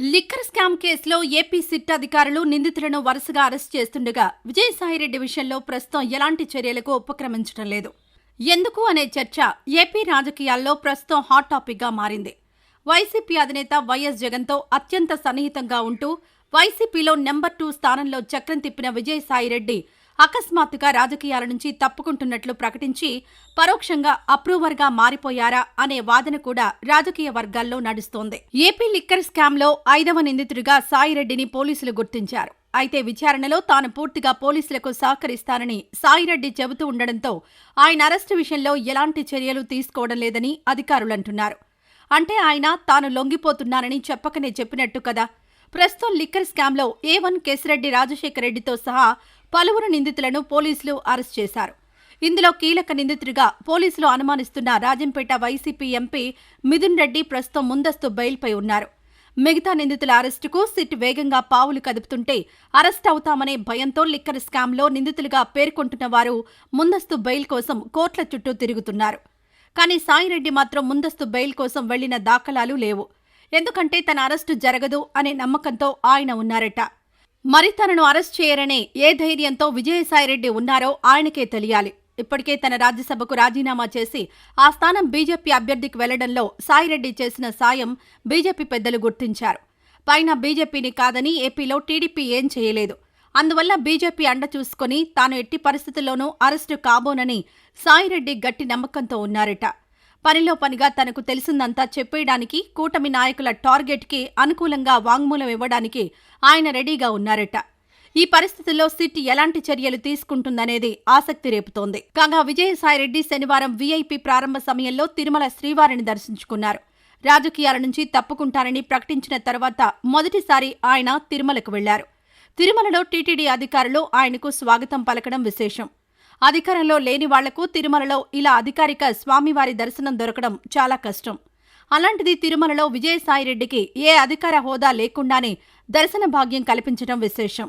Liquor scam కేసులో AP SIT అధికారులు నిందితులను వరుసగా అరెస్ట్ చేస్తుండగా విజయసాయిరెడ్డి విషయంలో ప్రస్తుతం ఎలాంటి చర్యలకు ఉపక్రమించడం లేదు. ఎందుకు అనే చర్చ ఏపీ రాజకీయాల్లో ప్రస్తుతం హాట్ టాపిక్ గా మారింది. వైసీపీ అధినేత వైఎస్ జగన్తో అత్యంత సన్నిహితంగా ఉంటూ వైసీపీలో నెంబర్ 2 స్థానంలో చక్రం తిప్పిన విజయసాయిరెడ్డి అకస్మాత్తుగా రాజకీయాల నుంచి తప్పుకుంటున్నట్లు ప్రకటించి పరోక్షంగా అప్రూవర్గా మారిపోయారా అనే వాదన కూడా రాజకీయ వర్గాల్లో నడుస్తోంది. ఏపీ లిక్కర్ స్కామ్లో 5వ నిందితుడిగా సాయిరెడ్డిని పోలీసులు గుర్తించారు. అయితే విచారణలో తాను పూర్తిగా పోలీసులకు సహకరిస్తానని సాయిరెడ్డి చెబుతూ ఉండడంతో ఆయన అరెస్టు విషయంలో ఎలాంటి చర్యలు తీసుకోవడం లేదని అధికారులంటున్నారు. అంటే ఆయన తాను లొంగిపోతున్నానని చెప్పకనే చెప్పినట్టు కదా. ప్రస్తుతం లిక్కర్ స్కామ్లో A1 కేశిరెడ్డి రాజశేఖర రెడ్డితో సహా పలువురు నిందితులను పోలీసులు అరెస్ట్ చేశారు. ఇందులో కీలక నిందితుడిగా పోలీసులు అనుమానిస్తున్న రాజంపేట వైసీపీ ఎంపీ మిథున్ రెడ్డి ప్రస్తుతం ముందస్తు బెయిల్పై ఉన్నారు. మిగతా నిందితుల అరెస్టుకు సిట్ వేగంగా పావులు కదుపుతుంటే అరెస్ట్ అవుతామనే భయంతో లిక్కర్ స్కామ్లో నిందితులుగా పేర్కొంటున్న వారు ముందస్తు బెయిల్ కోసం కోర్టుల చుట్టూ తిరుగుతున్నారు. కానీ సాయిరెడ్డి మాత్రం ముందస్తు బెయిల్ కోసం వెళ్లిన దాఖలాలు లేవు. ఎందుకంటే తన అరెస్టు జరగదు అనే నమ్మకంతో ఆయన ఉన్నారట. మరి తనను అరెస్ట్ చేయరనే ఏ ధైర్యంతో విజయసాయిరెడ్డి ఉన్నారో ఆయనకే తెలియాలి. ఇప్పటికే తన రాజ్యసభకు రాజీనామా చేసి ఆ స్థానం బీజేపీ అభ్యర్థికి వెళ్లడంలో సాయిరెడ్డి చేసిన సాయం బీజేపీ పెద్దలు గుర్తించారు. పైన బీజేపీని కాదని ఏపీలో టీడీపీ ఏం చేయలేదు. అందువల్ల బీజేపీ అండ చూసుకుని తాను ఎట్టి పరిస్థితుల్లోనూ అరెస్టు కాబోనని సాయిరెడ్డి గట్టి నమ్మకంతో ఉన్నారట. పనిలో పనిగా తనకు తెలిసిందంతా చెప్పేయడానికి కూటమి నాయకుల టార్గెట్కి అనుకూలంగా వాంగ్మూలం ఇవ్వడానికి ఆయన రెడీగా ఉన్నారట. ఈ పరిస్థితుల్లో సిట్ ఎలాంటి చర్యలు తీసుకుంటుందనేది ఆసక్తి రేపుతోంది. కాగా విజయసాయిరెడ్డి శనివారం వీఐపీ ప్రారంభ సమయంలో తిరుమల శ్రీవారిని దర్శించుకున్నారు. రాజకీయాల నుంచి తప్పుకుంటారని ప్రకటించిన తర్వాత మొదటిసారి ఆయన తిరుమలకు వెళ్లారు. తిరుమలలో టీటీడీ అధికారులు ఆయనకు స్వాగతం పలకడం విశేషం. అధికారంలో లేని వాళ్లకు తిరుమలలో ఇలా అధికారిక స్వామివారి దర్శనం దొరకడం చాలా కష్టం. అలాంటిది తిరుమలలో విజయసాయిరెడ్డికి ఏ అధికార హోదా లేకుండానే దర్శన భాగ్యం కల్పించడం విశేషం.